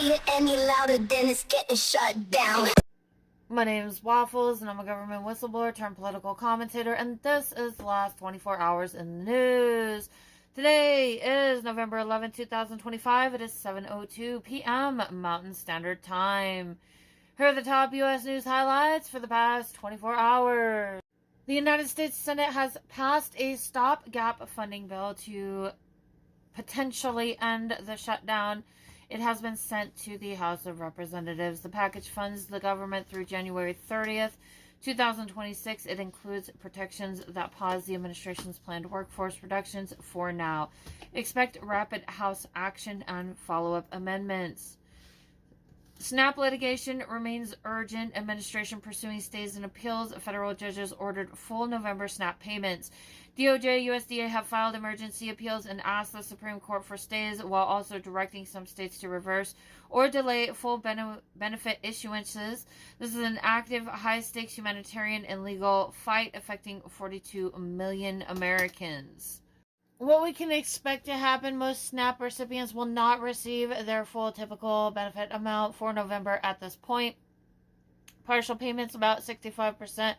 play it any louder, then it's getting shut down. My name is Waffles, and I'm a government whistleblower turned political commentator, and this is the last 24 hours in the news. Today is November 11, 2025. It is 7:02 p.m. Mountain Standard Time. Here are the top U.S. news highlights for the past 24 hours. The United States Senate has passed a stopgap funding bill to potentially end the shutdown. It has been sent to the House of Representatives. The package funds the government through January 30th, 2026. It includes protections that pause the administration's planned workforce reductions for now. Expect rapid House action and follow-up amendments. SNAP litigation remains urgent. Administration pursuing stays and appeals. Federal judges ordered full November SNAP payments. DOJ, USDA have filed emergency appeals and asked the Supreme Court for stays, while also directing some states to reverse or delay full benefit issuances. This is an active, high-stakes humanitarian and legal fight affecting 42 million Americans. What we can expect to happen: most SNAP recipients will not receive their full typical benefit amount for November at this point. Partial payments, about 65%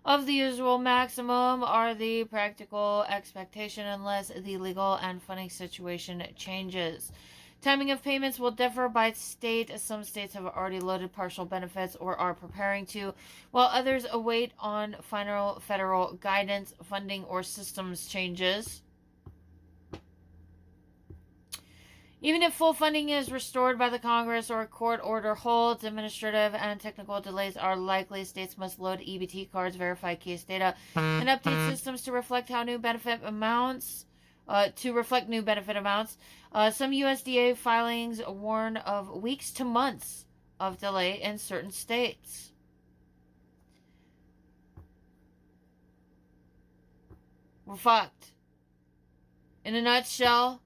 of the usual maximum, are the practical expectation unless the legal and funding situation changes. Timing of payments will differ by state. Some states have already loaded partial benefits or are preparing to, while others await on final federal guidance, funding, or systems changes. Even if full funding is restored by the Congress or a court order holds, administrative and technical delays are likely. States must load EBT cards, verify case data, and update systems to reflect new benefit amounts. Some USDA filings warn of weeks to months of delay in certain states. We're fucked. In a nutshell,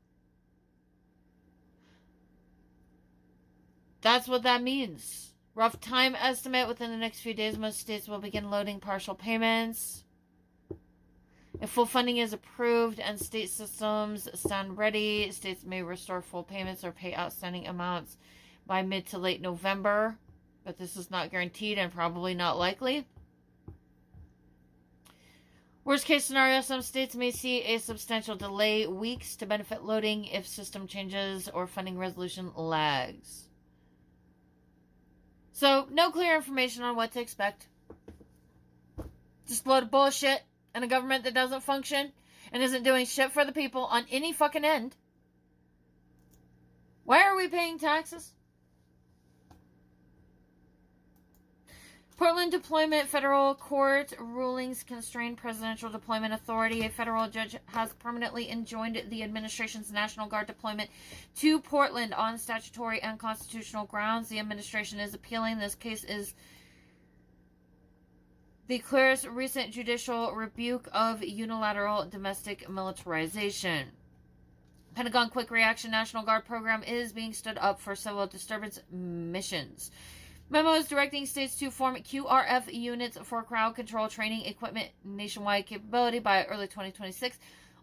that's what that means. Rough time estimate: within the next few days, most states will begin loading partial payments. If full funding is approved and state systems stand ready, states may restore full payments or pay outstanding amounts by mid to late November. But this is not guaranteed and probably not likely. Worst case scenario: some states may see a substantial delay, weeks to benefit loading, if system changes or funding resolution lags. So, no clear information on what to expect. Just a load of bullshit and a government that doesn't function and isn't doing shit for the people on any fucking end. Why are we paying taxes? Portland deployment: federal court rulings constrain presidential deployment authority. A federal judge has permanently enjoined the administration's National Guard deployment to Portland on statutory and constitutional grounds. The administration is appealing. This case is the clearest recent judicial rebuke of unilateral domestic militarization. Pentagon Quick Reaction National Guard program is being stood up for civil disturbance missions. Memos directing states to form QRF units for crowd control training equipment nationwide capability by early 2026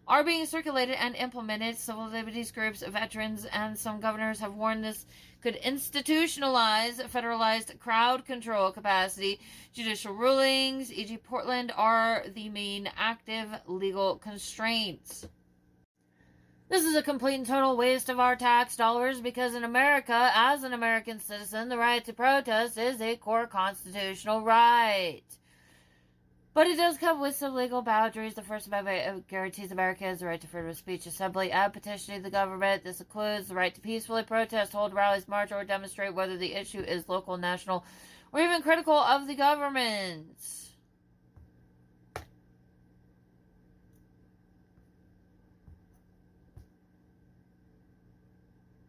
are being circulated and implemented. Civil liberties groups, veterans, and some governors have warned this could institutionalize federalized crowd control capacity. Judicial rulings, e.g. Portland, are the main active legal constraints. This is a complete and total waste of our tax dollars, because in America, as an American citizen, the right to protest is a core constitutional right. But it does come with some legal boundaries. The First Amendment guarantees Americans the right to freedom of speech, assembly, and petitioning the government. This includes the right to peacefully protest, hold rallies, march, or demonstrate, whether the issue is local, national, or even critical of the government.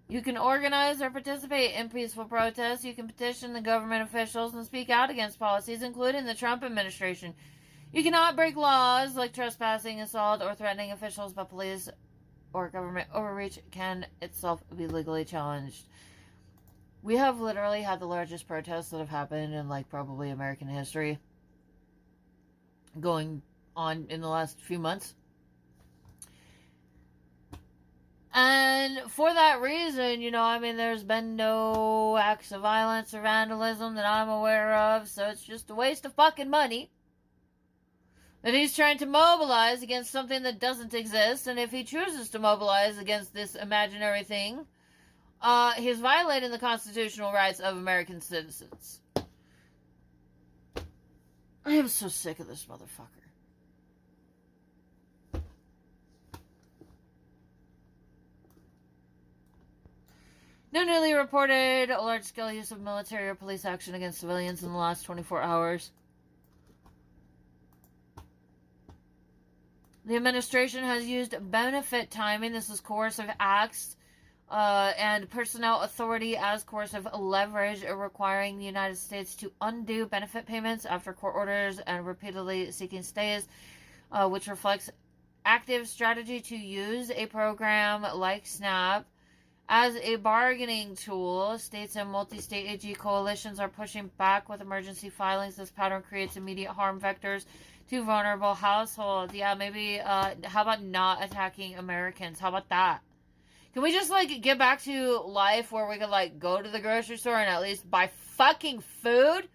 You can organize or participate in peaceful protests. You can petition the government officials and speak out against policies, including the Trump administration. You cannot break laws like trespassing, assault, or threatening officials, but police or government overreach can itself be legally challenged. We have literally had the largest protests that have happened in probably American history going on in the last few months. And for that reason, there's been no acts of violence or vandalism that I'm aware of, so it's just a waste of fucking money that he's trying to mobilize against something that doesn't exist. And if he chooses to mobilize against this imaginary thing, he's violating the constitutional rights of American citizens. I am so sick of this motherfucker. No newly reported large-scale use of military or police action against civilians in the last 24 hours. The administration has used benefit timing, this is coercive acts, and personnel authority as coercive leverage, requiring the United States to undo benefit payments after court orders and repeatedly seeking stays, which reflects active strategy to use a program like SNAP as a bargaining tool. States and multi-state AG coalitions are pushing back with emergency filings. This pattern creates immediate harm vectors to vulnerable households. Yeah, maybe, how about not attacking Americans? How about that? Can we just, get back to life where we could, go to the grocery store and at least buy fucking food?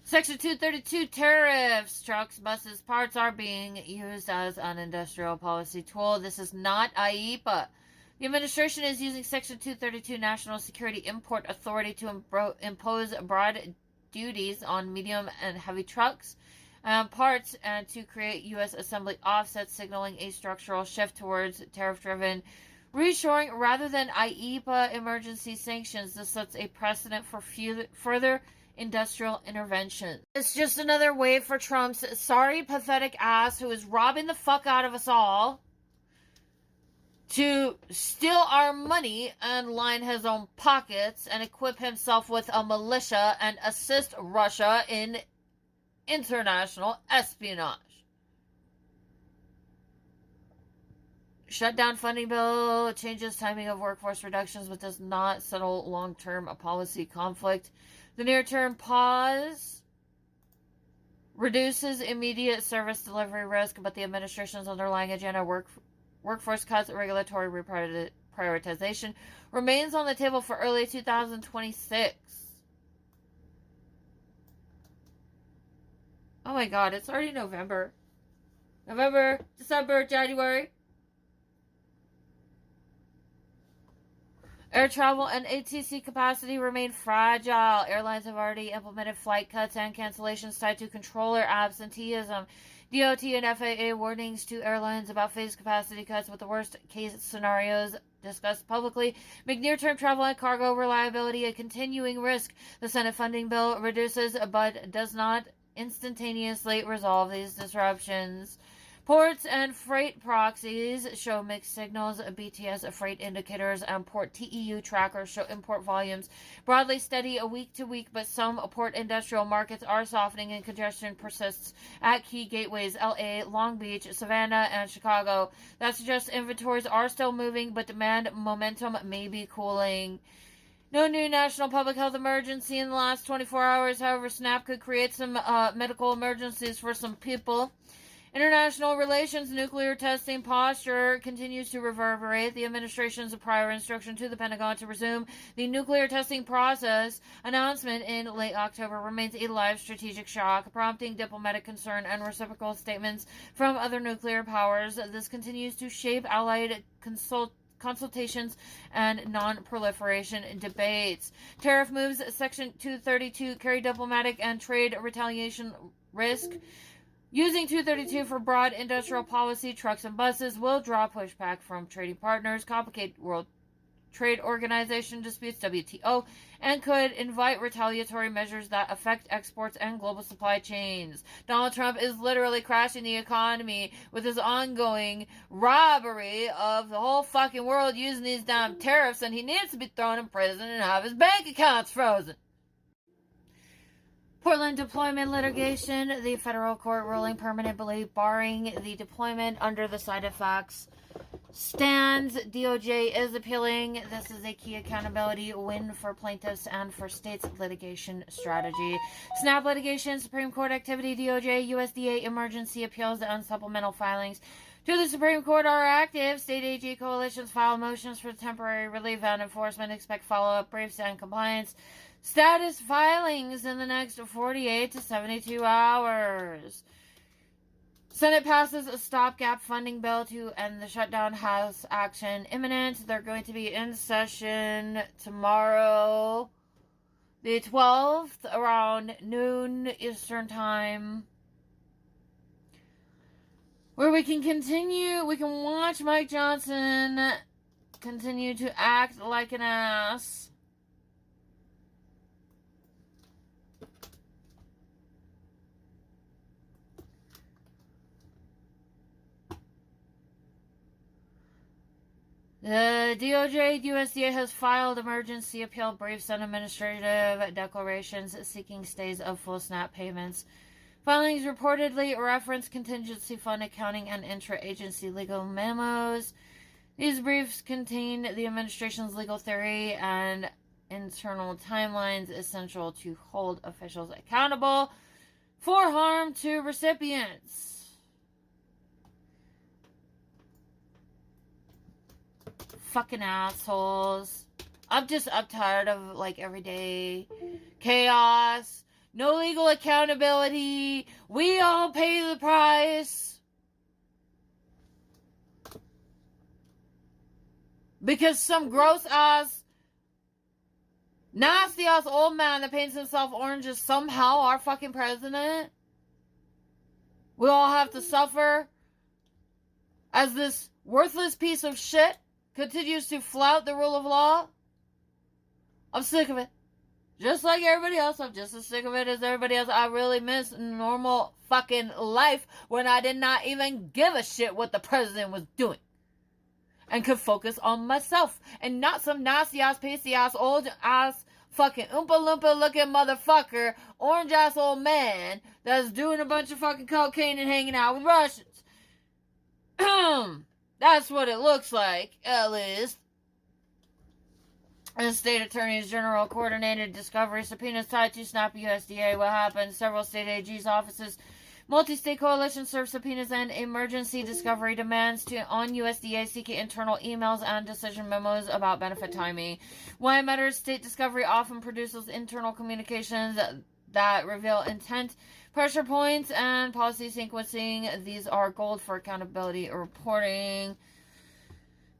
Section 232 tariffs. Trucks, buses, parts are being used as an industrial policy tool. This is not IEEPA. The administration is using Section 232 National Security Import Authority to impose broad duties on medium and heavy trucks and parts, and to create U.S. assembly offsets, signaling a structural shift towards tariff-driven reshoring rather than IEEPA emergency sanctions. This sets a precedent for further industrial intervention. It's just another way for Trump's sorry, pathetic ass, who is robbing the fuck out of us all, to steal our money and line his own pockets and equip himself with a militia and assist Russia in international espionage. Shutdown funding bill changes timing of workforce reductions but does not settle long-term policy conflict. The near-term pause reduces immediate service delivery risk, but the administration's underlying agenda, workforce cuts, regulatory prioritization, remains on the table for early 2026. Oh my god, it's already November. November, December, January. Air travel and ATC capacity remain fragile. Airlines have already implemented flight cuts and cancellations tied to controller absenteeism. DOT and FAA warnings to airlines about phased capacity cuts, with the worst case scenarios discussed publicly make near-term travel and cargo reliability a continuing risk. The Senate funding bill reduces but does not instantaneously resolve these disruptions. Ports and freight proxies show mixed signals. BTS freight indicators and port TEU trackers show import volumes broadly steady week to week, but some port industrial markets are softening and congestion persists at key gateways LA, Long Beach, Savannah, and Chicago. That suggests inventories are still moving, but demand momentum may be cooling. No new national public health emergency in the last 24 hours. However, SNAP could create some medical emergencies for some people. International relations nuclear testing posture continues to reverberate. The administration's prior instruction to the Pentagon to resume the nuclear testing process announcement in late October remains a live strategic shock, prompting diplomatic concern and reciprocal statements from other nuclear powers. This continues to shape allied consultations and non-proliferation debates. Tariff moves Section 232 carry diplomatic and trade retaliation risk. Using 232 for broad industrial policy, trucks and buses will draw pushback from trading partners, complicate World Trade Organization disputes, WTO, and could invite retaliatory measures that affect exports and global supply chains. Donald Trump is literally crashing the economy with his ongoing robbery of the whole fucking world using these damn tariffs, and he needs to be thrown in prison and have his bank accounts frozen. Portland deployment litigation. The federal court ruling permanently barring the deployment under the side effects stands. DOJ is appealing. This is a key accountability win for plaintiffs and for states' litigation strategy. SNAP litigation, Supreme Court activity, DOJ, USDA emergency appeals and supplemental filings to the Supreme Court are active. State AG coalitions file motions for temporary relief and enforcement. Expect follow-up briefs and compliance status filings in the next 48 to 72 hours. Senate passes a stopgap funding bill to end the shutdown. House action imminent. They're going to be in session tomorrow, the 12th, around noon Eastern time, where we can watch Mike Johnson continue to act like an ass. The DOJ USDA has filed emergency appeal briefs and administrative declarations seeking stays of full SNAP payments. Filings reportedly reference contingency fund accounting and intra-agency legal memos. These briefs contain the administration's legal theory and internal timelines essential to hold officials accountable for harm to recipients. Fucking assholes. I'm tired of everyday chaos. No legal accountability. We all pay the price. Because some gross ass, nasty ass old man that paints himself orange is somehow our fucking president. We all have to suffer as this worthless piece of shit continues to flout the rule of law. I'm sick of it. Just like everybody else, I'm just as sick of it as everybody else. I really miss normal fucking life when I did not even give a shit what the president was doing. And could focus on myself. And not some nasty ass, pasty ass, old ass, fucking oompa loompa looking motherfucker, orange ass old man that's doing a bunch of fucking cocaine and hanging out with Russians. That's what it looks like, at least. The state attorneys general coordinated discovery subpoenas tied to SNAP USDA. What happened? Several state AG's offices, multi-state coalitions served subpoenas and emergency discovery demands on USDA seeking internal emails and decision memos about benefit timing. Why it matters? State discovery often produces internal communications that reveal intent, pressure points, and policy sequencing. These are gold for accountability reporting.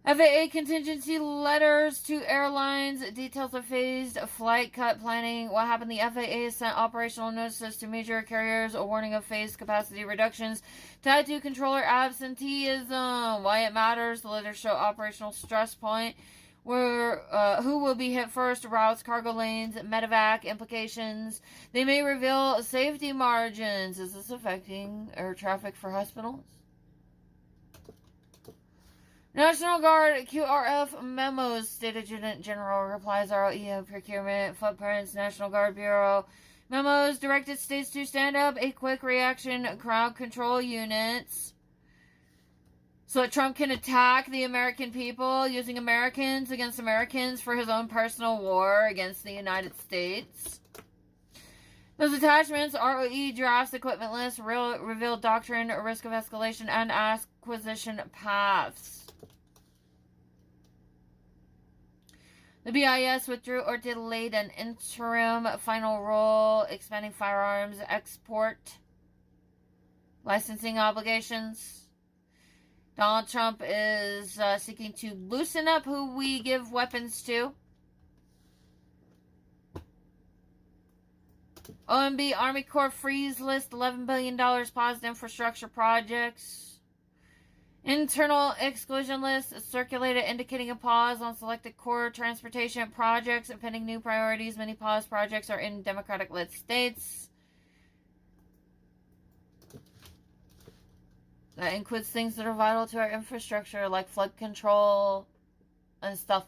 FAA contingency letters to airlines, details of phased flight cut planning. What happened? The FAA sent operational notices to major carriers, a warning of phased capacity reductions tied to controller absenteeism. Why it matters? The letters show operational stress point, where who will be hit first, routes, cargo lanes, medevac implications. They may reveal safety margins. Is this affecting air traffic for hospitals? National Guard QRF memos. State Adjutant General replies ROE procurement footprints. National Guard Bureau memos directed states to stand up a quick reaction crowd control units so that Trump can attack the American people using Americans against Americans for his own personal war against the United States. Those attachments, ROE drafts equipment list, revealed doctrine, risk of escalation, and acquisition paths. The BIS withdrew or delayed an interim final rule expanding firearms export licensing obligations. Donald Trump is seeking to loosen up who we give weapons to. OMB Army Corps freeze list, $11 billion paused infrastructure projects. Internal exclusion list circulated indicating a pause on selected core transportation projects and pending new priorities. Many paused projects are in Democratic-led states. That includes things that are vital to our infrastructure, like flood control and stuff.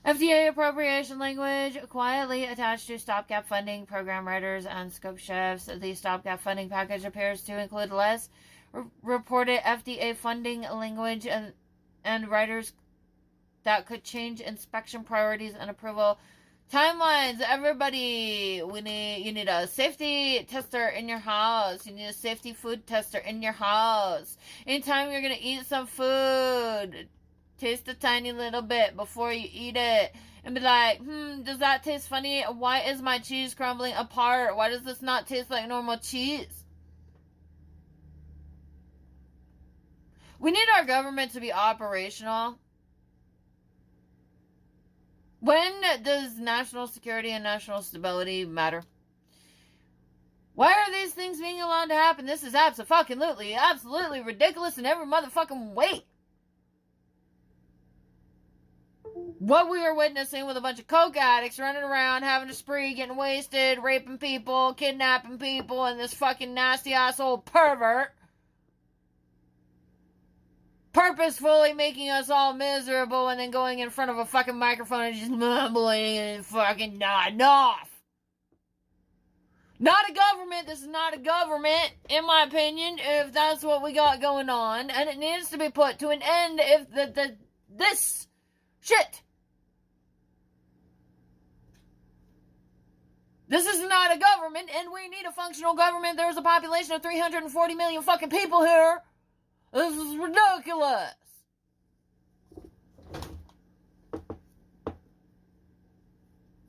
FDA appropriation language quietly attached to stopgap funding. Program writers and scope chefs. The stopgap funding package appears to include less reported FDA funding language and writers that could change inspection priorities and approval timelines. Everybody, you need a safety tester in your house. You need a safety food tester in your house. Anytime you're gonna eat some food, taste a tiny little bit before you eat it and be like, does that taste funny? Why is my cheese crumbling apart? Why does this not taste like normal cheese? We need our government to be operational. When does national security and national stability matter? Why are these things being allowed to happen? This is absolutely ridiculous in every motherfucking way. What we are witnessing with a bunch of coke addicts running around, having a spree, getting wasted, raping people, kidnapping people, and this fucking nasty asshole pervert purposefully making us all miserable and then going in front of a fucking microphone and just mumbling and fucking nodding off. Not a government. This is not a government, in my opinion, if that's what we got going on. And it needs to be put to an end if this shit. This is not a government, and we need a functional government. There's a population of 340 million fucking people here. This is ridiculous.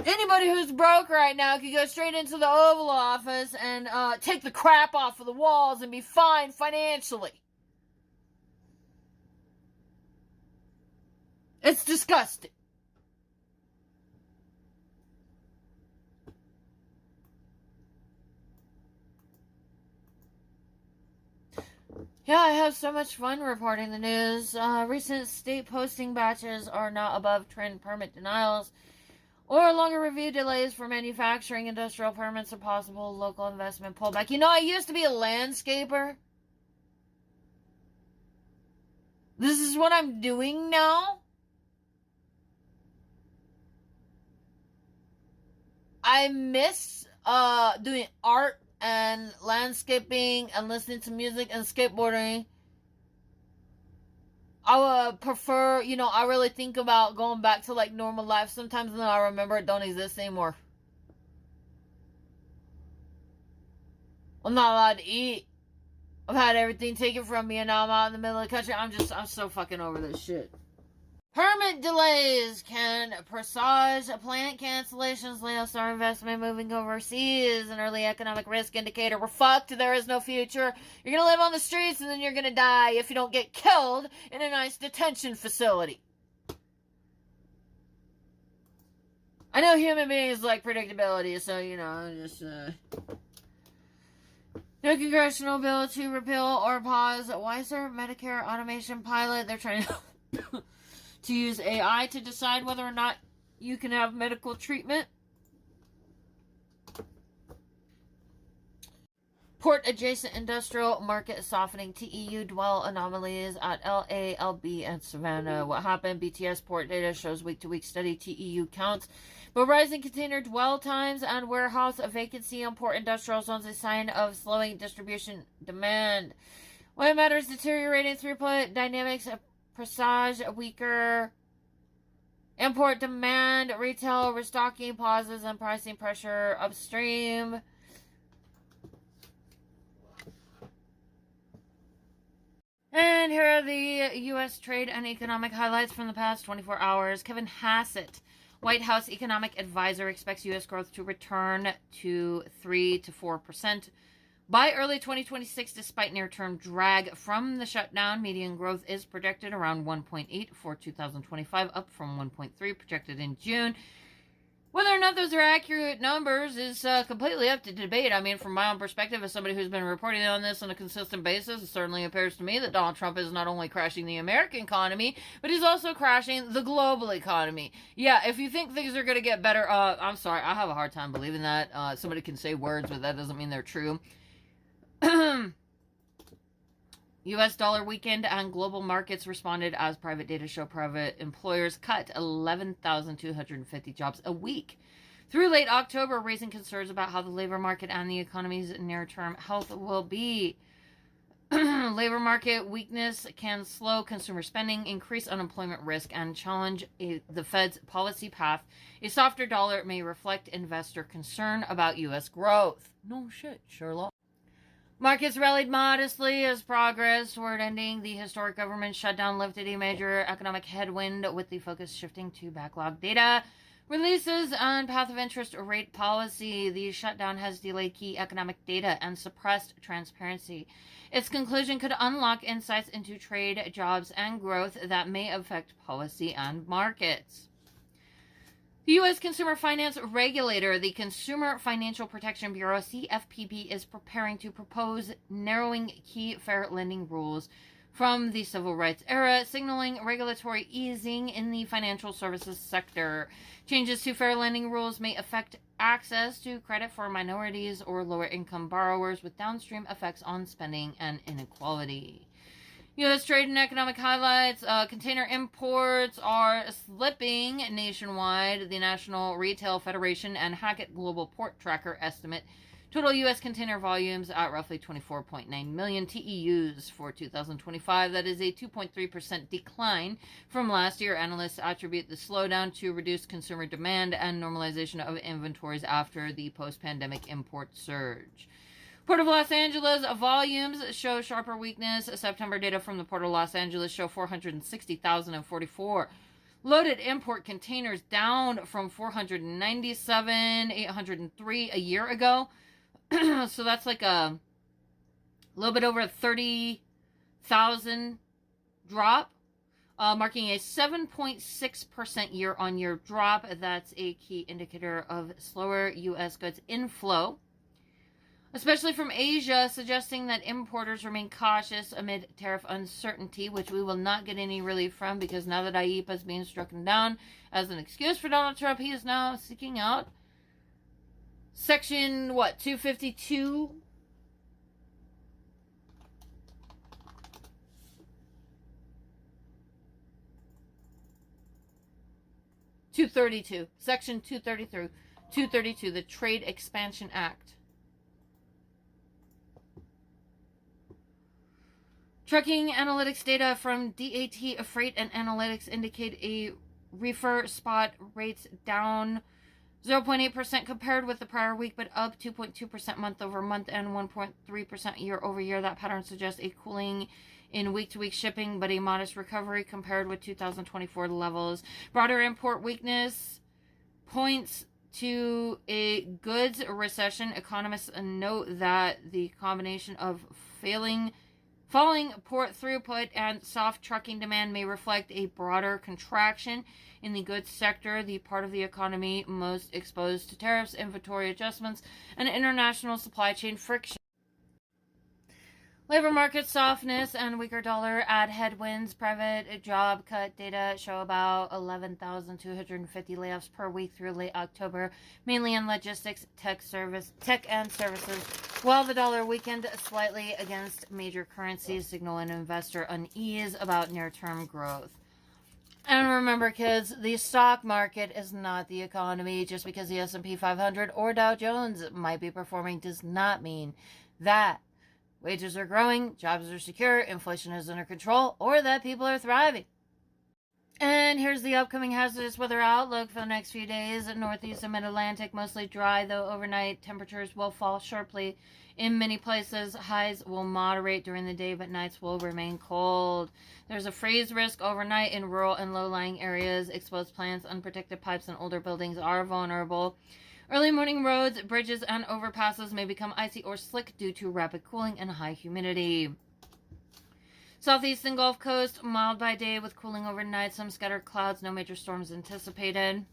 Anybody who's broke right now could go straight into the Oval Office and take the crap off of the walls and be fine financially. It's disgusting. Yeah, I have so much fun reporting the news. Recent state posting batches are not above trend permit denials or longer review delays for manufacturing industrial permits or possible local investment pullback. You know, I used to be a landscaper. This is what I'm doing now. I miss doing art and landscaping and listening to music and skateboarding. I would prefer, I really think about going back to like normal life sometimes, and then I remember it don't exist anymore. I'm not allowed to eat. I've had everything taken from me, and now I'm out in the middle of the country. I'm so fucking over this shit. Permit delays can presage plant cancellations, layoffs, or investment moving overseas. An early economic risk indicator. We're fucked. There is no future. You're going to live on the streets and then you're going to die if you don't get killed in a nice detention facility. I know human beings like predictability, so, just... No congressional bill to repeal or pause Wiser Medicare automation pilot. They're trying to... to use AI to decide whether or not you can have medical treatment. Port-adjacent industrial market softening. TEU dwell anomalies at LALB and Savannah. What happened? BTS port data shows week-to-week steady TEU counts, but rising container dwell times and warehouse vacancy on port industrial zones a sign of slowing distribution demand. Why matters? Deteriorating throughput dynamics presage weaker import demand, retail restocking pauses, and pricing pressure upstream. And here are the U.S. trade and economic highlights from the past 24 hours. Kevin Hassett, White House economic advisor, expects U.S. growth to return to 3 to 4% by early 2026, despite near-term drag from the shutdown. Median growth is projected around 1.8 for 2025, up from 1.3 projected in June. Whether or not those are accurate numbers is completely up to debate. I mean, from my own perspective, as somebody who's been reporting on this on a consistent basis, it certainly appears to me that Donald Trump is not only crashing the American economy, but he's also crashing the global economy. Yeah, if you think things are going to get better, I'm sorry, I have a hard time believing that. Somebody can say words, but that doesn't mean they're true. U.S. dollar weakened and global markets responded as private data show private employers cut 11,250 jobs a week through late October, raising concerns about how the labor market and the economy's near-term health will be. Labor market weakness can slow consumer spending, increase unemployment risk, and challenge the Fed's policy path. A softer dollar may reflect investor concern about U.S. growth. No shit, Sherlock. Markets rallied modestly as progress toward ending the historic government shutdown lifted a major economic headwind, with the focus shifting to backlog data releases and path of interest rate policy. The shutdown has delayed key economic data and suppressed transparency. Its conclusion could unlock insights into trade, jobs, and growth that may affect policy and markets. The U.S. Consumer Finance Regulator, the Consumer Financial Protection Bureau, CFPB, is preparing to propose narrowing key fair lending rules from the civil rights era, signaling regulatory easing in the financial services sector. Changes to fair lending rules may affect access to credit for minorities or lower income borrowers, with downstream effects on spending and inequality. U.S. trade and economic highlights. Container imports are slipping nationwide. The National Retail Federation and Hackett Global Port Tracker estimate total U.S. container volumes at roughly 24.9 million TEUs for 2025. That is a 2.3% decline from last year. Analysts attribute the slowdown to reduced consumer demand and normalization of inventories after the post-pandemic import surge. Port of Los Angeles volumes show sharper weakness. September data from the Port of Los Angeles show 460,044 loaded import containers, down from 497,803 a year ago. So that's like a little bit over a 30,000 drop, marking a 7.6% year-on-year drop. That's a key indicator of slower U.S. goods inflow, especially from Asia, suggesting that importers remain cautious amid tariff uncertainty, which we will not get any relief from, because now that IEEPA is being struck down as an excuse for Donald Trump, he is now seeking out Section, 252? Section 232, the Trade Expansion Act. Trucking analytics data from DAT Freight and Analytics indicate a reefer spot rates down 0.8% compared with the prior week, but up 2.2% month over month and 1.3% year over year. That pattern suggests a cooling in week-to-week shipping, but a modest recovery compared with 2024 levels. Broader import weakness points to a goods recession. Economists note that the combination of falling port throughput and soft trucking demand may reflect a broader contraction in the goods sector, the part of the economy most exposed to tariffs, inventory adjustments, and international supply chain friction. Labor market softness and weaker dollar add headwinds. Private job cut data show about 11,250 layoffs per week through late October, mainly in logistics, tech and services, while the dollar weakened slightly against major currencies, signaling investor unease about near-term growth. And remember, kids, the stock market is not the economy. Just because the S&P 500 or Dow Jones might be performing does not mean that wages are growing, jobs are secure, inflation is under control, or that people are thriving. And here's the upcoming hazardous weather outlook for the next few days. Northeast and mid-Atlantic, mostly dry, though overnight temperatures will fall sharply in many places. Highs will moderate during the day, but nights will remain cold. There's a freeze risk overnight in rural and low-lying areas. Exposed plants, unprotected pipes, and older buildings are vulnerable. Early morning roads, bridges, and overpasses may become icy or slick due to rapid cooling and high humidity. Southeast and Gulf Coast, mild by day with cooling overnight. Some scattered clouds, no major storms anticipated.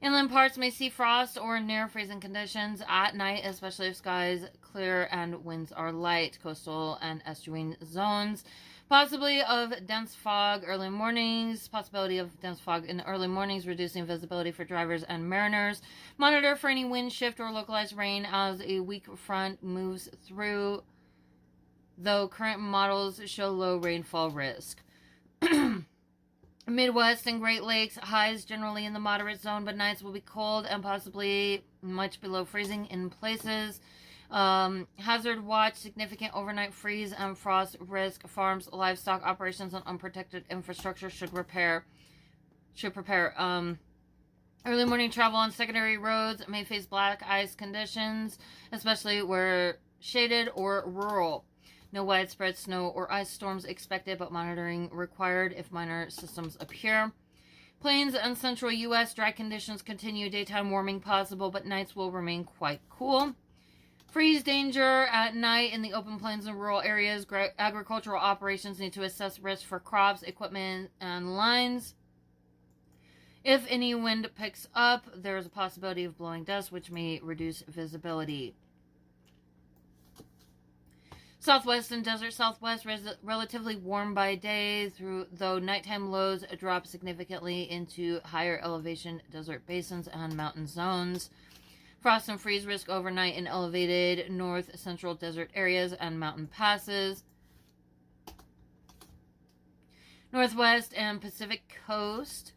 Inland parts may see frost or near freezing conditions at night, especially if skies clear and winds are light. Coastal and estuarine zones, possibility of dense fog early mornings. Possibility of dense fog in the early mornings, reducing visibility for drivers and mariners. Monitor for any wind shift or localized rain as a weak front moves through, though current models show low rainfall risk. Midwest and Great Lakes, highs generally in the moderate zone, but nights will be cold and possibly much below freezing in places. Hazard watch, significant overnight freeze and frost risk. Farms, livestock operations, and unprotected infrastructure should prepare. Early morning travel on secondary roads may face black ice conditions, especially where shaded or rural. No widespread snow or ice storms expected, but monitoring required if minor systems appear. Plains and central U.S. dry conditions continue. Daytime warming possible, but nights will remain quite cool. Freeze danger at night in the open plains and rural areas. Agricultural operations need to assess risk for crops, equipment, and lines. If any wind picks up, there is a possibility of blowing dust, which may reduce visibility. Southwest and desert Southwest, relatively warm by day, though nighttime lows drop significantly into higher elevation desert basins and mountain zones. Frost and freeze risk overnight in elevated north central desert areas and mountain passes. Northwest and Pacific coast.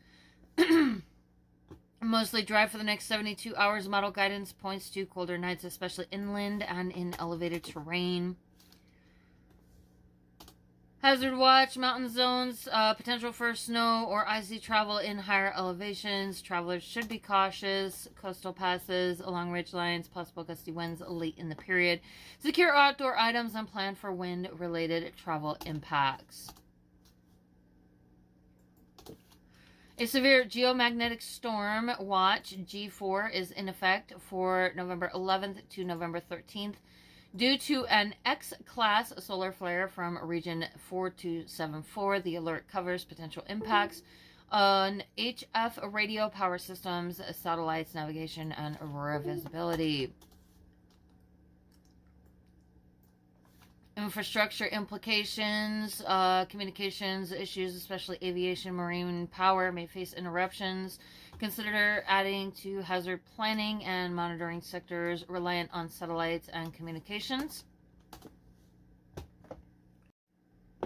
Mostly dry for the next 72 hours. Model guidance points to colder nights, especially inland and in elevated terrain. Hazard watch, mountain zones, potential for snow or icy travel in higher elevations. Travelers should be cautious. Coastal passes along ridge lines, possible gusty winds late in the period. Secure outdoor items and plan for wind-related travel impacts. A severe geomagnetic storm watch, G4, is in effect for November 11th to November 13th due to an X-class solar flare from region 4274. The alert covers potential impacts on HF radio power systems, satellites, navigation, and aurora visibility. Infrastructure implications, communications issues, especially aviation, marine power, may face interruptions. Consider adding to hazard planning and monitoring sectors reliant on satellites and communications.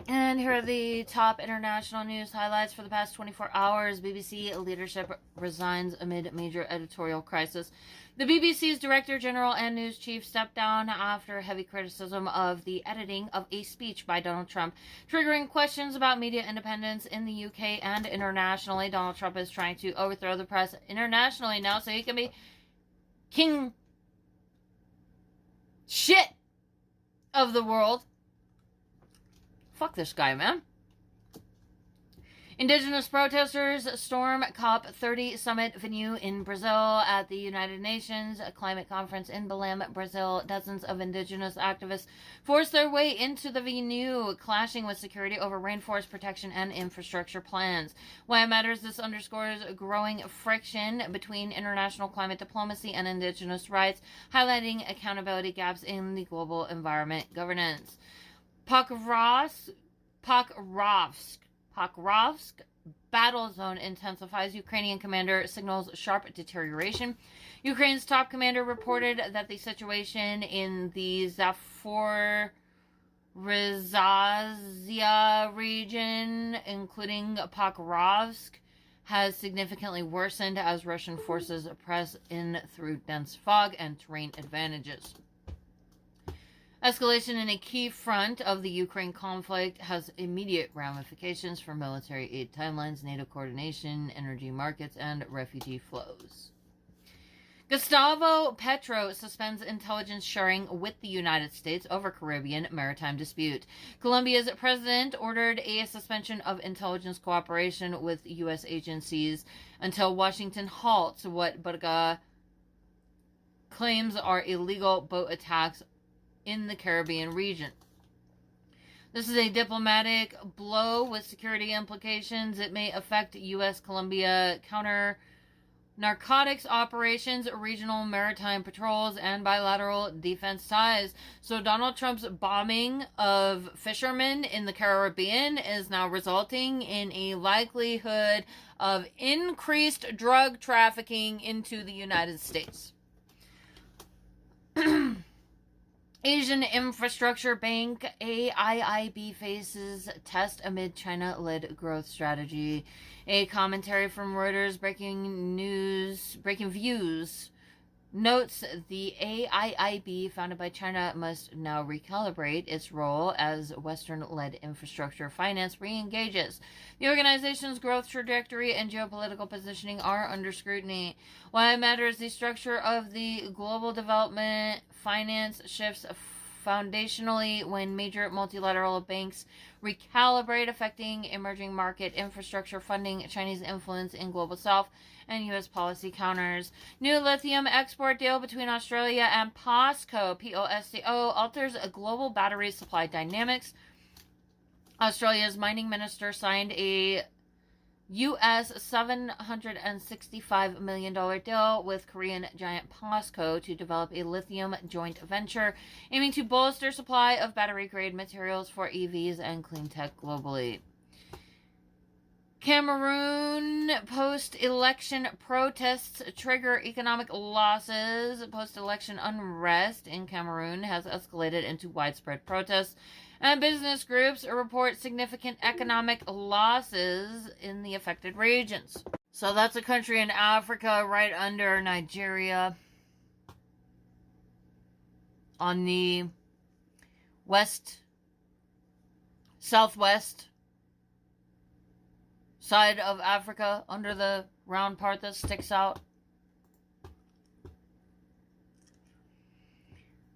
And here are the top international news highlights for the past 24 hours. BBC leadership resigns amid major editorial crisis. The BBC's Director General and News Chief stepped down after heavy criticism of the editing of a speech by Donald Trump, triggering questions about media independence in the UK and internationally. Donald Trump is trying to overthrow the press internationally now so he can be king shit of the world. Fuck this guy, man. Indigenous protesters storm COP30 summit venue in Brazil at the United Nations climate conference in Belém, Brazil. Dozens of indigenous activists forced their way into the venue, clashing with security over rainforest protection and infrastructure plans. Why it matters, this underscores growing friction between international climate diplomacy and indigenous rights, highlighting accountability gaps in the global environment governance. Pokrovsk battle zone intensifies. Ukrainian commander signals sharp deterioration. Ukraine's top commander reported that the situation in the Zaporizhzhia region, including Pokrovsk, has significantly worsened as Russian forces press in through dense fog and terrain advantages. Escalation in a key front of the Ukraine conflict has immediate ramifications for military aid timelines, NATO coordination, energy markets, and refugee flows. Gustavo Petro suspends intelligence sharing with the United States over Caribbean maritime dispute. Colombia's president ordered a suspension of intelligence cooperation with U.S. agencies until Washington halts what Bogota claims are illegal boat attacks in the Caribbean region. This is a diplomatic blow with security implications. It may affect U.S.-Colombia counter-narcotics operations, regional maritime patrols, and bilateral defense ties. So Donald Trump's bombing of fishermen in the Caribbean is now resulting in a likelihood of increased drug trafficking into the United States. Asian Infrastructure Bank AIIB faces test amid China-led growth strategy. A commentary from Reuters breaking views notes the AIIB, founded by China, must now recalibrate its role as Western-led infrastructure finance re-engages. The organization's growth trajectory and geopolitical positioning are under scrutiny. Why it matters, the structure of the global development finance shifts foundationally when major multilateral banks recalibrate, affecting emerging market infrastructure funding, Chinese influence in global south, and U.S. policy counters. New lithium export deal between Australia and POSCO, P-O-S-C-O, alters global battery supply dynamics. Australia's mining minister signed a U.S. $765 million deal with Korean giant POSCO to develop a lithium joint venture aiming to bolster supply of battery-grade materials for EVs and clean tech globally. Cameroon post-election protests trigger economic losses. Post-election unrest in Cameroon has escalated into widespread protests, and business groups report significant economic losses in the affected regions. So that's a country in Africa right under Nigeria on the southwest side of Africa, under the round part that sticks out.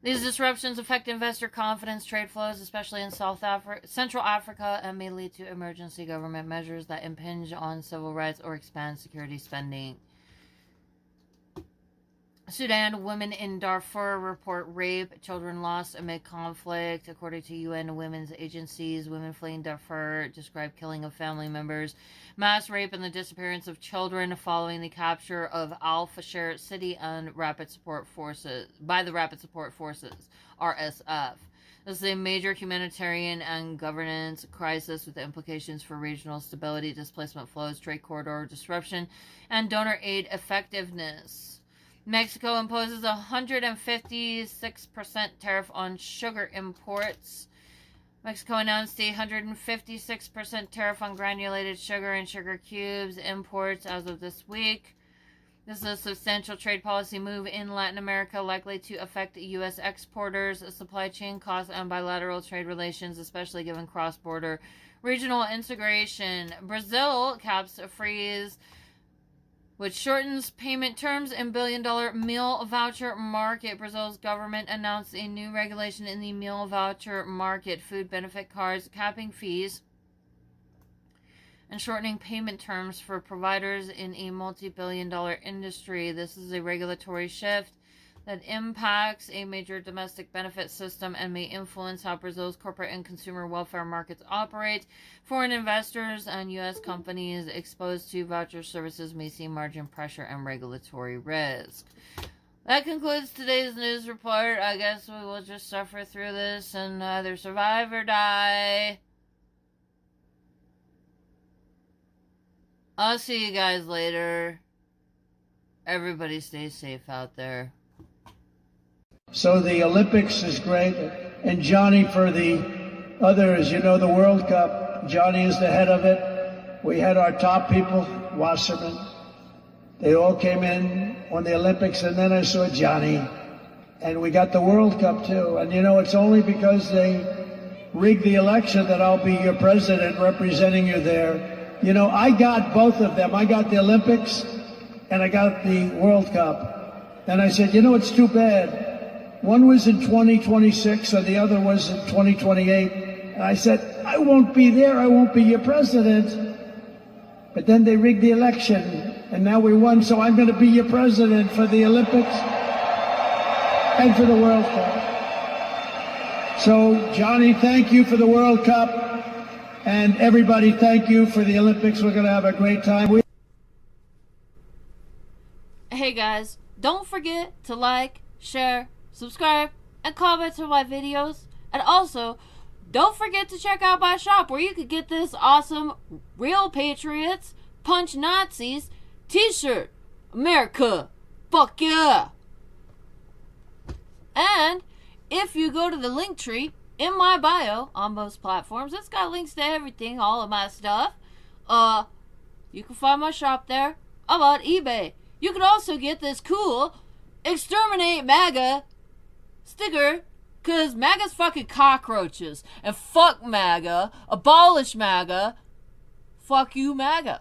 These disruptions affect investor confidence, trade flows, especially in Central Africa, and may lead to emergency government measures that impinge on civil rights or expand security spending. Sudan, women in Darfur report rape, children lost amid conflict. According to UN women's agencies, women fleeing Darfur describe killing of family members, mass rape, and the disappearance of children following the capture of Al-Fashir city and by the Rapid Support Forces, RSF. This is a major humanitarian and governance crisis with implications for regional stability, displacement flows, trade corridor disruption, and donor aid effectiveness. Mexico imposes a 156% tariff on sugar imports. Mexico announced a 156% tariff on granulated sugar and sugar cubes imports as of this week. This is a substantial trade policy move in Latin America, likely to affect U.S. exporters, supply chain costs, and bilateral trade relations, especially given cross-border regional integration. Brazil caps a freeze, which shortens payment terms in billion-dollar meal voucher market. Brazil's government announced a new regulation in the meal voucher market, food benefit cards, capping fees, and shortening payment terms for providers in a multi-billion-dollar industry. This is a regulatory shift that impacts a major domestic benefit system and may influence how Brazil's corporate and consumer welfare markets operate. Foreign investors and U.S. companies exposed to voucher services may see margin pressure and regulatory risk. That concludes today's news report. I guess we will just suffer through this and either survive or die. I'll see you guys later. Everybody stay safe out there. So the Olympics is great. And Johnny, for the others, you know, the World Cup, Johnny is the head of it. We had our top people, Wasserman. They all came in on the Olympics, and then I saw Johnny. And we got the World Cup, too. And, you know, it's only because they rigged the election that I'll be your president representing you there. You know, I got both of them. I got the Olympics, and I got the World Cup. And I said, you know, it's too bad. One was in 2026 and the other was in 2028. And I said, I won't be there. I won't be your president. But then they rigged the election and now we won. So I'm going to be your president for the Olympics and for the World Cup. So Johnny, thank you for the World Cup. And everybody, thank you for the Olympics. We're going to have a great time. Hey guys, don't forget to like, share, subscribe, and comment to my videos. And also, don't forget to check out my shop where you could get this awesome Real Patriots Punch Nazis t-shirt. America, fuck yeah! And if you go to the link tree in my bio on most platforms, it's got links to everything, all of my stuff. You can find my shop there. I'm on eBay. You can also get this cool exterminate MAGA sticker, because MAGA's fucking cockroaches. And fuck MAGA, abolish MAGA, fuck you MAGA.